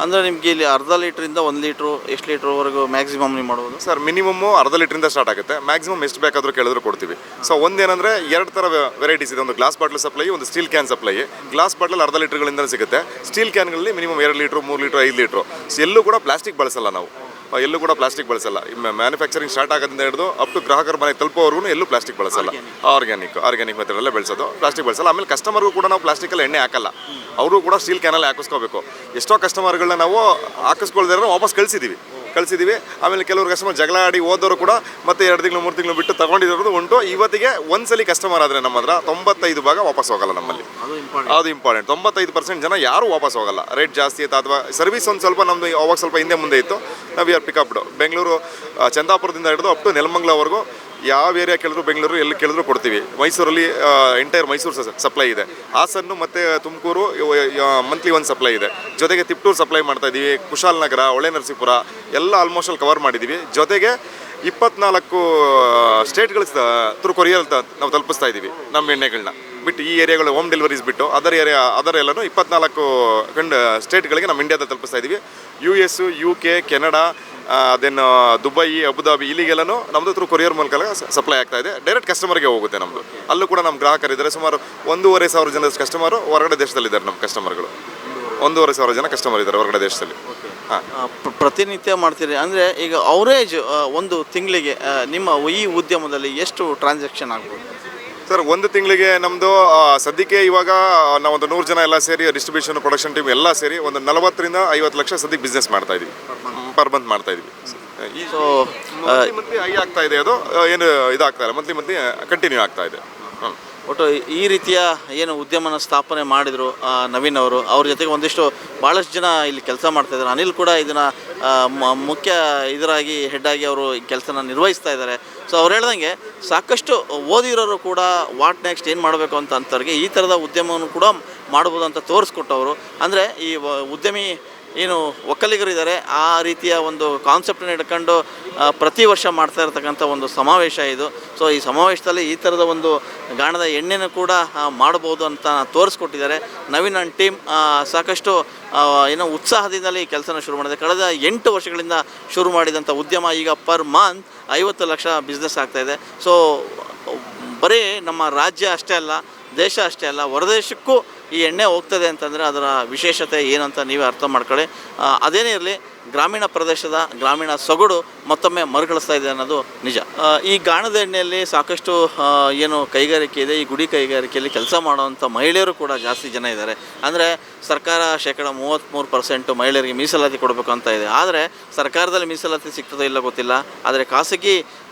Speaker 1: ಅಂದರೆ ನಿಮಗೆ ಇಲ್ಲಿ ಅರ್ಧ ಲೀಟ್ರಿಂದ 1 ಲೀಟ್ರು ಎಷ್ಟು ಲೀಟ್ರ್ವರೆಗೂ ಮ್ಯಾಕ್ಸಿಮಮ್ ನೀವು ಮಾಡ್ಬೋದು
Speaker 3: ಸರ್? ಮಿನಿಮಮ್ಮು ಅರ್ಧ ಲೀಟ್ರಿಂದ ಸ್ಟಾರ್ಟ್ ಆಗುತ್ತೆ. ಮ್ಯಾಕ್ಸಿಮಮ್ ಎಷ್ಟು ಬೇಕಾದರೂ ಕೇಳಿದ್ರು ಕೊಡ್ತೀವಿ. ಸೊ ಒಂದೇನಂದರೆ 2 ಥರ ವೆರೈಟೀಸ್ ಇದೆ. ಒಂದು ಗ್ಲಾಸ್ ಬಾಟ್ಲ್ ಸಪ್ಲೈ, ಒಂದು ಸ್ಟೀಲ್ ಕ್ಯಾನ್ ಸಪ್ಲೈ. ಗ್ಲಾಸ್ ಬಾಟ್ಲಲ್ಲಿ ಅರ್ಧ ಲೀಟ್ರ್ಗಳಿಂದ ಸಿಗುತ್ತೆ. ಸ್ಟೀಲ್ ಕ್ಯಾನ್ಗಳಲ್ಲಿ ಮಿನಿಮಮ್ 2 ಲೀಟ್ರು, 3 ಲೀಟ್ರು, 5 ಲೀಟ್ರು. ಎಲ್ಲೂ ಕೂಡ ಪ್ಲಾಸ್ಟಿಕ್ ಬಳಸಲ್ಲ ನಾವು. ಎಲ್ಲೂ ಕೂಡ ಪ್ಲಾಸ್ಟಿಕ್ ಬಳಸಲ್ಲ. ಮ್ಯಾನುಫ್ಯಾಕ್ಚರಿಂಗ್ ಸ್ಟಾರ್ಟ್ ಆಗೋದ್ರಿಂದ ಹಿಡಿದು ಅಪ್ ಟು ಗ್ರಾಹಕರ ಮನೆಗೆ ತಲುಪೋವರೆಗೂ ಎಲ್ಲೂ ಪ್ಲಾಸ್ಟಿಕ್ ಬಳಸಲ್ಲ. ಆರ್ಗ್ಯಾನಿಕ್ ಮೆಥಡಲ್ಲೇ ಬೆಳೆಸೋದು, ಪ್ಲಾಸ್ಟಿಕ್ ಬಳಸಲ್ಲ. ಆಮೇಲೆ ಕಸ್ಟಮರ್ಗೂ ಕೂಡ ನಾವು ಪ್ಲಾಸ್ಟಿಕಲ್ಲಿ ಎಣ್ಣೆ ಹಾಕಲ್ಲ. ಅವರು ಕೂಡ ಸ್ಟೀಲ್ ಕ್ಯಾನಲ್ಲಿ ಹಾಕಿಸ್ಕೋಬೇಕು. ಎಷ್ಟೋ ಕಸ್ಟಮರ್ಗಳನ್ನ ನಾವು ಹಾಕಿಸ್ಕೊಳ್ದಿರೋ ವಾಪಸ್ ಕಳಿಸಿದ್ದೀವಿ. ಆಮೇಲೆ ಕೆಲವರು ಕಸ್ಟಮರ್ ಜಗಳ ಆಡಿ ಹೋದವರು ಕೂಡ ಮತ್ತೆ 2 ತಿಂಗಳು 3 ತಿಂಗಳು ಬಿಟ್ಟು ತಗೊಂಡಿರೋದು ಉಂಟು. ಇವತ್ತಿಗೆ ಒಂದ್ಸಲಿ ಕಸ್ಟಮರ್ ಆದರೆ ನಮ್ಮ ಹತ್ರ 95 ಭಾಗ ವಾಪಸ್ ಹೋಗಲ್ಲ ನಮ್ಮಲ್ಲಿ. ಅದು ಇಂಪಾರ್ಟೆಂಟ್. 95% ಜನ ಯಾರು ವಾಪಸ್ ಹೋಗಲ್ಲ. ರೇಟ್ ಜಾಸ್ತಿ ಆಯ್ತು ಅಥವಾ ಸರ್ವಿಸ್ ಒಂದು ಸ್ವಲ್ಪ ನಮ್ಮದು ಅವಾಗ ಸ್ವಲ್ಪ ಹಿಂದೆ ಮುಂದೆ ಇತ್ತು. ನಾವು ಆರ್ ಪಿಕಪ್ಡು ಬೆಂಗಳೂರು ಚಂದಾಪುರದಿಂದ ಹಿಡಿದು ಅಪ್ ಟು ನೆಲಮಂಗಲವರೆಗೂ ಯಾವ ಏರಿಯಾ ಕೇಳಿದ್ರು, ಬೆಂಗಳೂರು ಎಲ್ಲಿ ಕೇಳಿದ್ರು ಕೊಡ್ತೀವಿ. ಮೈಸೂರಲ್ಲಿ ಎಂಟೈರ್ ಮೈಸೂರು ಸಪ್ಲೈ ಇದೆ. ಹಾಸನ್ನು ಮತ್ತು ತುಮಕೂರು ಮಂತ್ಲಿ ಒಂದು ಸಪ್ಲೈ ಇದೆ. ಜೊತೆಗೆ ತಿಪ್ಟೂರು ಸಪ್ಲೈ ಮಾಡ್ತಾಯಿದ್ದೀವಿ. ಕುಶಾಲನಗರ, ಹೊಳೆನರಸೀಪುರ ಎಲ್ಲ ಆಲ್ಮೋಸ್ಟ್ ಅಲ್ಲಿ ಕವರ್ ಮಾಡಿದ್ದೀವಿ. ಜೊತೆಗೆ 24 ಸ್ಟೇಟ್ಗಳ ಥ್ರೂ ಕೊರಿಯರ್ ನಾವು ತಲುಪಿಸ್ತಾ ಇದ್ದೀವಿ ನಮ್ಮ ಎಣ್ಣೆಗಳನ್ನ ಬಿಟ್ಟು. ಈ ಏರಿಯಾಗಳು ಹೋಮ್ ಡೆಲಿವರೀಸ್ ಬಿಟ್ಟು ಅದರ್ ಎಲ್ಲನೂ 24 ಸ್ಟೇಟ್ಗಳಿಗೆ ನಮ್ಮ ಇಂಡಿಯಾದಲ್ಲಿ ತಲುಪಿಸ್ತಾ ಇದ್ದೀವಿ. US, UK, Canada, then Dubai, Abu Dhabi ಇಲ್ಲಿಗೆಲ್ಲನೂ ನಮ್ಮದು ಥ್ರೂ ಕೊರಿಯರ್ ಮೂಲಕ ಸಪ್ಲೈ ಆಗ್ತಾ ಇದೆ. ಡೈರೆಕ್ಟ್ ಕಸ್ಟಮರ್ಗೆ ಹೋಗುತ್ತೆ ನಮ್ಮದು. ಅಲ್ಲೂ ಕೂಡ ನಮ್ಮ ಗ್ರಾಹಕರಿದ್ದಾರೆ. ಸುಮಾರು 1,500 ಜನ ಕಸ್ಟಮರು ಹೊರಗಡೆ ದೇಶದಲ್ಲಿದ್ದಾರೆ. ನಮ್ಮ ಕಸ್ಟಮರ್ಗಳು 1,500 ಜನ ಕಸ್ಟಮರ್ ಇದ್ದಾರೆ ಹೊರಗಡೆ ದೇಶದಲ್ಲಿ.
Speaker 1: ಪ್ರತಿನಿತ್ಯ ಮಾಡ್ತೀರಿ ಅಂದರೆ ಈಗ ಅವರೇಜ್ ಒಂದು ತಿಂಗಳಿಗೆ ನಿಮ್ಮ ಈ ಉದ್ಯಮದಲ್ಲಿ ಎಷ್ಟು ಟ್ರಾನ್ಸಾಕ್ಷನ್ ಆಗ್ಬೋದು
Speaker 3: ಸರ್? ಒಂದು ತಿಂಗಳಿಗೆ ನಮ್ಮದು ಸದ್ಯಕ್ಕೆ ಇವಾಗ ನಾವೊಂದು 100 ಜನ ಎಲ್ಲ ಸೇರಿ ಡಿಸ್ಟ್ರಿಬ್ಯೂಷನ್, ಪ್ರೊಡಕ್ಷನ್ ಟೀಮ್ ಎಲ್ಲ ಸೇರಿ ಒಂದು 40ರಿಂದ 50 ಲಕ್ಷ ಸದ್ಯಕ್ಕೆ ಬಿಸ್ನೆಸ್ ಮಾಡ್ತಾ ಇದ್ದೀವಿ. ಪರ್ ಮಂತ್ ಮಾಡ್ತಾ ಇದ್ದೀವಿ. ಈ ಮಂತ್ಲಿ ಹೈ ಆಗ್ತಾ ಇದೆ. ಅದು ಏನು ಇದಾಗ್ತಾ ಇಲ್ಲ, ಮಂತ್ಲಿ ಕಂಟಿನ್ಯೂ ಆಗ್ತಾ ಇದೆ.
Speaker 1: ಒಟ್ಟು ಈ ರೀತಿಯ ಏನು ಉದ್ಯಮನ ಸ್ಥಾಪನೆ ಮಾಡಿದರು ನವೀನ್ ಅವರು, ಅವ್ರ ಜೊತೆಗೆ ಒಂದಿಷ್ಟು ಭಾಳಷ್ಟು ಜನ ಇಲ್ಲಿ ಕೆಲಸ ಮಾಡ್ತಾಯಿದ್ದಾರೆ. ಅನಿಲ್ ಕೂಡ ಇದನ್ನು ಮುಖ್ಯ ಇದರಾಗಿ ಹೆಡ್ಡಾಗಿ ಅವರು ಈ ಕೆಲಸನ ನಿರ್ವಹಿಸ್ತಾ ಇದ್ದಾರೆ. ಸೊ ಅವ್ರು ಹೇಳ್ದಂಗೆ ಸಾಕಷ್ಟು ಓದಿರೋರು ಕೂಡ ವಾಟ್ ನೆಕ್ಸ್ಟ್ ಏನು ಮಾಡಬೇಕು ಅಂತ ಅಂಥವ್ರಿಗೆ ಈ ಥರದ ಉದ್ಯಮವನ್ನು ಕೂಡ ಮಾಡ್ಬೋದು ಅಂತ ತೋರಿಸ್ಕೊಟ್ಟವರು. ಅಂದರೆ ಈ ಉದ್ಯಮಿ ಏನು ಒಕ್ಕಲಿಗರಿದ್ದಾರೆ ಆ ರೀತಿಯ ಒಂದು ಕಾನ್ಸೆಪ್ಟನ್ನು ಹಿಡ್ಕೊಂಡು ಪ್ರತಿ ವರ್ಷ ಮಾಡ್ತಾ ಇರ್ತಕ್ಕಂಥ ಒಂದು ಸಮಾವೇಶ ಇದು. ಸೊ ಈ ಸಮಾವೇಶದಲ್ಲಿ ಈ ಥರದ ಒಂದು ಗಾಣದ ಎಣ್ಣೆನೂ ಕೂಡ ಮಾಡ್ಬೋದು ಅಂತ ತೋರಿಸ್ಕೊಟ್ಟಿದ್ದಾರೆ. ನವೀನ್ ಆ್ಯಂಡ್ ಟೀಮ್ ಸಾಕಷ್ಟು ಏನೋ ಉತ್ಸಾಹದಿಂದಲೇ ಈ ಕೆಲಸನ ಶುರು ಮಾಡಿದೆ. ಕಳೆದ 8 ವರ್ಷಗಳಿಂದ ಶುರು ಮಾಡಿದಂಥ ಉದ್ಯಮ ಈಗ ಪರ್ ಮಂತ್ 50 ಲಕ್ಷ ಬಿಸ್ನೆಸ್ ಆಗ್ತಾಯಿದೆ. ಸೊ ಬರೀ ನಮ್ಮ ರಾಜ್ಯ ಅಷ್ಟೇ ಅಲ್ಲ, ದೇಶ ಅಷ್ಟೇ ಅಲ್ಲ, ಹೊರದೇಶಕ್ಕೂ ಈ ಎಣ್ಣೆ ಹೋಗ್ತದೆ ಅಂತಂದರೆ ಅದರ ವಿಶೇಷತೆ ಏನಂತ ನೀವೇ ಅರ್ಥ ಮಾಡ್ಕೊಳ್ಳಿ. ಅದೇನೇ ಇರಲಿ, ಗ್ರಾಮೀಣ ಪ್ರದೇಶದ ಗ್ರಾಮೀಣ ಸೊಗಡು ಮತ್ತೊಮ್ಮೆ ಮರುಕಳಿಸ್ತಾ ಇದೆ ಅನ್ನೋದು ನಿಜ. ಈ ಗಾಣದ ಎಣ್ಣೆಯಲ್ಲಿ ಸಾಕಷ್ಟು ಏನು ಕೈಗಾರಿಕೆ ಇದೆ, ಈ ಗುಡಿ ಕೈಗಾರಿಕೆಯಲ್ಲಿ ಕೆಲಸ ಮಾಡುವಂಥ ಮಹಿಳೆಯರು ಕೂಡ ಜಾಸ್ತಿ ಜನ ಇದ್ದಾರೆ. ಅಂದರೆ ಸರ್ಕಾರ ಶೇಕಡ 33% ಮಹಿಳೆಯರಿಗೆ ಮೀಸಲಾತಿ ಕೊಡಬೇಕು ಅಂತ ಇದೆ. ಆದರೆ ಸರ್ಕಾರದಲ್ಲಿ ಮೀಸಲಾತಿ ಸಿಗ್ತದೋ ಇಲ್ಲ ಗೊತ್ತಿಲ್ಲ. ಆದರೆ ಖಾಸಗಿ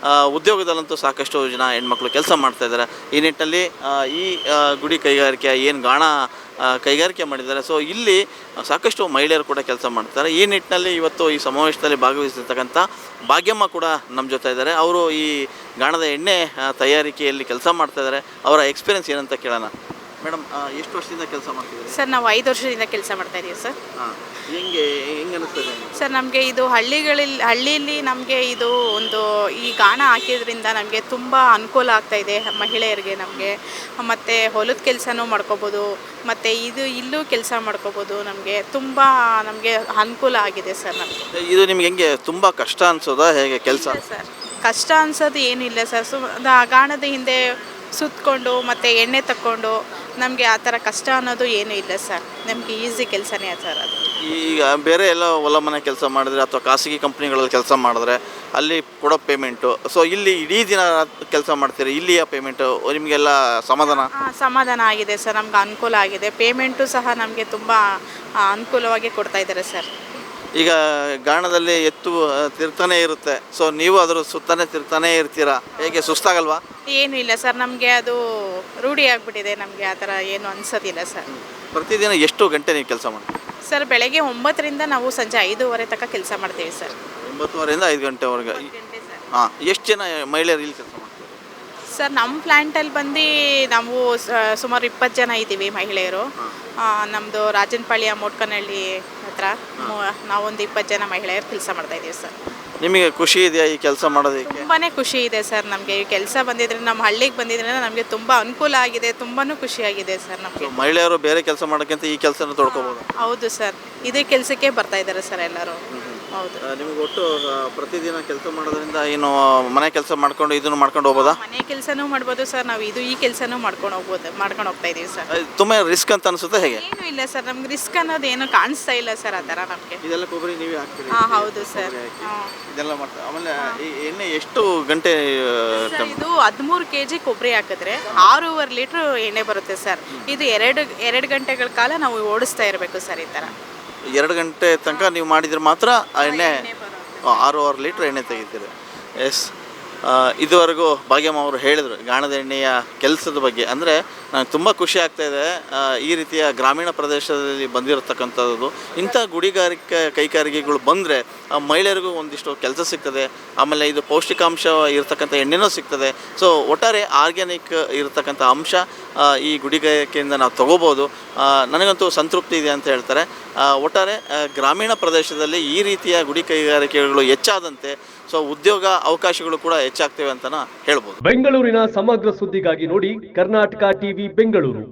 Speaker 1: ಉದ್ಯೋಗದಲ್ಲಂತೂ ಸಾಕಷ್ಟು ಜನ ಹೆಣ್ಮಕ್ಳು ಕೆಲಸ ಮಾಡ್ತಾ ಇದ್ದಾರೆ. ಈ ನಿಟ್ಟಿನಲ್ಲಿ ಈ ಗುಡಿ ಕೈಗಾರಿಕೆ ಏನು ಗಾಣ ಕೈಗಾರಿಕೆ ಮಾಡಿದ್ದಾರೆ, ಸೊ ಇಲ್ಲಿ ಸಾಕಷ್ಟು ಮಹಿಳೆಯರು ಕೂಡ ಕೆಲಸ ಮಾಡ್ತಾರೆ. ಈ ನಿಟ್ಟಿನಲ್ಲಿ ಇವತ್ತು ಈ ಸಮಾವೇಶದಲ್ಲಿ ಭಾಗವಹಿಸಿರ್ತಕ್ಕಂಥ ಭಾಗ್ಯಮ್ಮ ಕೂಡ ನಮ್ಮ ಜೊತೆ ಇದ್ದಾರೆ. ಅವರು ಈ ಗಾಣದ ಎಣ್ಣೆ ತಯಾರಿಕೆಯಲ್ಲಿ ಕೆಲಸ ಮಾಡ್ತಾ ಇದ್ದಾರೆ. ಅವರ ಎಕ್ಸ್ಪೀರಿಯನ್ಸ್ ಏನಂತ ಕೇಳೋಣ. ಮೇಡಮ್, ಎಷ್ಟು ವರ್ಷದಿಂದ ಕೆಲಸ ಮಾಡ್ತಿದ್ದೀರಿ?
Speaker 4: ಸರ್ ನಾವು 5 ವರ್ಷದಿಂದ ಕೆಲಸ ಮಾಡ್ತಾ ಇದ್ದೀವಿ ಸರ್.
Speaker 1: ಹಾಂ, ಹೆಂಗೆ ಅನಿಸ್ತದೆ
Speaker 4: ಸರ್ ನಮಗೆ ಇದು ಹಳ್ಳಿಯಲ್ಲಿ ನಮಗೆ ಇದು ಒಂದು ಈ ಗಾಣ ಹಾಕಿದ್ರಿಂದ ನಮಗೆ ತುಂಬ ಅನುಕೂಲ ಆಗ್ತಾ ಇದೆ ಮಹಿಳೆಯರಿಗೆ. ನಮಗೆ ಮತ್ತು ಹೊಲದ ಕೆಲಸನೂ ಮಾಡ್ಕೋಬೋದು, ಮತ್ತು ಇಲ್ಲೂ ಕೆಲಸ ಮಾಡ್ಕೋಬೋದು. ನಮಗೆ ಅನುಕೂಲ ಆಗಿದೆ ಸರ್. ನಮಗೆ
Speaker 1: ಇದು ನಿಮ್ಗೆ ಹೆಂಗೆ ತುಂಬ ಕಷ್ಟ ಅನ್ಸೋದಾ ಹೇಗೆ ಕೆಲಸ?
Speaker 4: ಸರ್ ಕಷ್ಟ ಅನ್ಸೋದು ಏನಿಲ್ಲ ಸರ್. ಗಾಣದ ಹಿಂದೆ ಸುತ್ತಕೊಂಡು ಮತ್ತು ಎಣ್ಣೆ ತಕ್ಕೊಂಡು ನಮಗೆ ಆ ಥರ ಕಷ್ಟ ಅನ್ನೋದು ಏನೂ ಇಲ್ಲ ಸರ್. ನಮಗೆ ಈಸಿ ಕೆಲಸನೇ ಸರ್ ಅದು.
Speaker 1: ಈಗ ಬೇರೆ ಎಲ್ಲ ಹೊಲ ಮನೆ ಕೆಲಸ ಮಾಡಿದ್ರೆ ಅಥವಾ ಖಾಸಗಿ ಕಂಪ್ನಿಗಳಲ್ಲಿ ಕೆಲಸ ಮಾಡಿದ್ರೆ ಅಲ್ಲಿ ಕೊಡೋ ಪೇಮೆಂಟು, ಸೊ ಇಲ್ಲಿ ಇಡೀ ದಿನ ಕೆಲಸ ಮಾಡ್ತೀರಿ, ಇಲ್ಲಿಯ ಪೇಮೆಂಟು ನಿಮಗೆಲ್ಲ
Speaker 4: ಸಮಾಧಾನ ಆಗಿದೆ ಸರ್. ನಮ್ಗೆ ಅನುಕೂಲ ಆಗಿದೆ. ಪೇಮೆಂಟು ಸಹ ನಮಗೆ ತುಂಬ ಅನುಕೂಲವಾಗಿ ಕೊಡ್ತಾ ಇದ್ದಾರೆ ಸರ್.
Speaker 1: ಈಗ ಗಾಣದಲ್ಲಿ ಎತ್ತು ತಿರ್ತಾನೆ ಇರುತ್ತೆ, ಸೊ ನೀವು ಅದ್ರ ಸುತ್ತಾನೆ ತಿರ್ತಾನೆ ಇರ್ತೀರಾ, ಹೇಗೆ ಸುಸ್ತಾಗಲ್ವಾ?
Speaker 4: ಏನೂ ಇಲ್ಲ ಸರ್, ನಮಗೆ ಅದು ರೂಢಿ ಆಗಿಬಿಟ್ಟಿದೆ. ನಮಗೆ ಆ ಥರ ಏನು ಅನ್ಸೋದಿಲ್ಲ ಸರ್.
Speaker 1: ಪ್ರತಿದಿನ ಎಷ್ಟು ಗಂಟೆ ನೀವು ಕೆಲಸ ಮಾಡ್ತೀರಿ?
Speaker 4: ಸರ್ ಬೆಳಗ್ಗೆ 9ರಿಂದ ನಾವು ಸಂಜೆ 5:30 ತನಕ ಕೆಲಸ ಮಾಡ್ತೀವಿ ಸರ್.
Speaker 1: 9:30ರಿಂದ 5 ಗಂಟೆವರೆಗೆ. ಹಾಂ, ಎಷ್ಟು ಜನ ಮಹಿಳೆಯರು ಇಲ್ಲಿ ಕೆಲಸ ಮಾಡ್ತಾರೆ
Speaker 4: ಸರ್? ನಮ್ಮ ಪ್ಲ್ಯಾಂಟಲ್ಲಿ ಬಂದು ನಾವು ಸುಮಾರು 20 ಜನ ಇದ್ದೀವಿ ಮಹಿಳೆಯರು. ನಮ್ಮದು ರಾಜನಪಾಳ್ಯ ಮೋಟ್ಕನಹಳ್ಳಿ ಹತ್ರ ನಾವೊಂದು 20 ಜನ ಮಹಿಳೆಯರು ಕೆಲಸ ಮಾಡ್ತಾಯಿದ್ದೀವಿ ಸರ್.
Speaker 1: ನಿಮಗೆ ಖುಷಿ ಇದೆಯಾ ಈ ಕೆಲಸ ಮಾಡೋದಕ್ಕೆ?
Speaker 4: ತುಂಬಾ ಖುಷಿ ಇದೆ ಸರ್. ನಮಗೆ ಈ ಕೆಲಸ ಬಂದಿದ್ರೆ, ನಮ್ಮ ಹಳ್ಳಿಗೆ ಬಂದಿದ್ರೆ ನಮಗೆ ತುಂಬ ಅನುಕೂಲ ಆಗಿದೆ, ತುಂಬಾ ಖುಷಿಯಾಗಿದೆ ಸರ್. ನಮಗೆ
Speaker 1: ಮಹಿಳೆಯರು ಬೇರೆ ಕೆಲಸ ಮಾಡೋಕ್ಕಿಂತ ಈ ಕೆಲಸನ ತೊಡ್ಕೋಬೋದು.
Speaker 4: ಹೌದು ಸರ್, ಇದೇ ಕೆಲಸಕ್ಕೆ ಬರ್ತಾ ಇದ್ದಾರೆ ಸರ್ ಎಲ್ಲರೂ. ಹೌದು.
Speaker 1: ನಿಮಗೆ ಒಟ್ಟು ಪ್ರತಿದಿನ ಕೆಲಸ ಮಾಡೋದ್ರಿಂದ ಏನು ಮನೆ ಕೆಲಸ ಮಾಡ್ಕೊಂಡು ಇದನ್ನು ಮಾಡ್ಕೊಂಡು ಹೋಗ್ಬೋದಾ?
Speaker 4: ಮನೆ ಕೆಲಸನೂ ಮಾಡ್ಬೋದು ಸರ್. ನಾವು ಈ ಕೆಲಸನೂ ಮಾಡ್ಕೊಂಡು ಹೋಗ್ತಾ ಇದೀವಿ ಸರ್.
Speaker 1: ತುಂಬ ರಿಸ್ಕ್ ಅಂತ ಅನ್ಸುತ್ತೆ ಹೇಗೆ?
Speaker 4: ಏನೂ ಇಲ್ಲ ಸರ್, ನಮ್ಗೆ ರಿಸ್ಕ್ ಅನ್ನೋದು ಏನು ಕಾಣಿಸ್ತಾ ಇಲ್ಲ ಸರ್ ಆ ಥರ ನಮಗೆ.
Speaker 1: ಇದೆಲ್ಲ ಕೊಬ್ಬರಿ ನೀವೇ ಹಾಕ್ತೀರಿ?
Speaker 4: ಹಾಂ ಹೌದು ಸರ್.
Speaker 1: ಇದೆಲ್ಲ ಮಾಡ್ತಾರೆ. ಆಮೇಲೆ ಈ ಎಣ್ಣೆ ಎಷ್ಟು ಗಂಟೆ?
Speaker 4: ಇದು 13 kg ಕೊಬ್ಬರಿ ಹಾಕಿದ್ರೆ 6.5 ಲೀಟ್ರ್ ಎಣ್ಣೆ ಬರುತ್ತೆ ಸರ್. ಇದು ಎರಡು ಗಂಟೆಗಳ ಕಾಲ ನಾವು ಓಡಿಸ್ತಾ ಇರಬೇಕು ಸರ್. ಈ ಥರ
Speaker 1: 2 ಗಂಟೆ ತನಕ ನೀವು ಮಾಡಿದ್ರೆ ಮಾತ್ರ ಆ ಎಣ್ಣೆ 6.5 ಲೀಟ್ರ್ ಎಣ್ಣೆ ತೆಗಿತೀರಿ. ಎಸ್, ಇದುವರೆಗೂ ಭಾಗ್ಯಮ್ಮ ಅವರು ಹೇಳಿದರು ಗಾಣದ ಎಣ್ಣೆಯ ಕೆಲಸದ ಬಗ್ಗೆ. ಅಂದರೆ ನನಗೆ ತುಂಬ ಖುಷಿ ಆಗ್ತಾಯಿದೆ ಈ ರೀತಿಯ ಗ್ರಾಮೀಣ ಪ್ರದೇಶದಲ್ಲಿ ಬಂದಿರತಕ್ಕಂಥದ್ದು. ಇಂಥ ಕೈಗಾರಿಕೆಗಳು ಬಂದರೆ ಮಹಿಳೆಯರಿಗೂ ಒಂದಿಷ್ಟು ಕೆಲಸ ಸಿಗ್ತದೆ. ಆಮೇಲೆ ಇದು ಪೌಷ್ಟಿಕಾಂಶ ಇರತಕ್ಕಂಥ ಎಣ್ಣೆನೂ ಸಿಗ್ತದೆ. ಸೊ ಒಟ್ಟಾರೆ ಆರ್ಗ್ಯಾನಿಕ್ ಇರತಕ್ಕಂಥ ಅಂಶ ಈ ಗುಡಿಗಾರಿಕೆಯಿಂದ ನಾವು ತೊಗೋಬೋದು. ನನಗಂತೂ ಸಂತೃಪ್ತಿ ಇದೆ ಅಂತ ಹೇಳ್ತಾರೆ. ಒಟ್ಟಾರೆ ಗ್ರಾಮೀಣ ಪ್ರದೇಶದಲ್ಲಿ ಈ ರೀತಿಯ ಗುಡಿ ಕೈಗಾರಿಕೆಗಳು ಹೆಚ್ಚಾದಂತೆ ಸೊ ಉದ್ಯೋಗ ಅವಕಾಶಗಳು ಕೂಡ ಹೆಚ್ಚಾಗ್ತವೆ ಅಂತ ಹೇಳ್ಬೋದು.
Speaker 5: ಬೆಂಗಳೂರಿನ ಸಮಗ್ರ ಸುದ್ದಿಗಾಗಿ ನೋಡಿ ಕರ್ನಾಟಕ ಟಿವಿ ಬೆಂಗಳೂರು.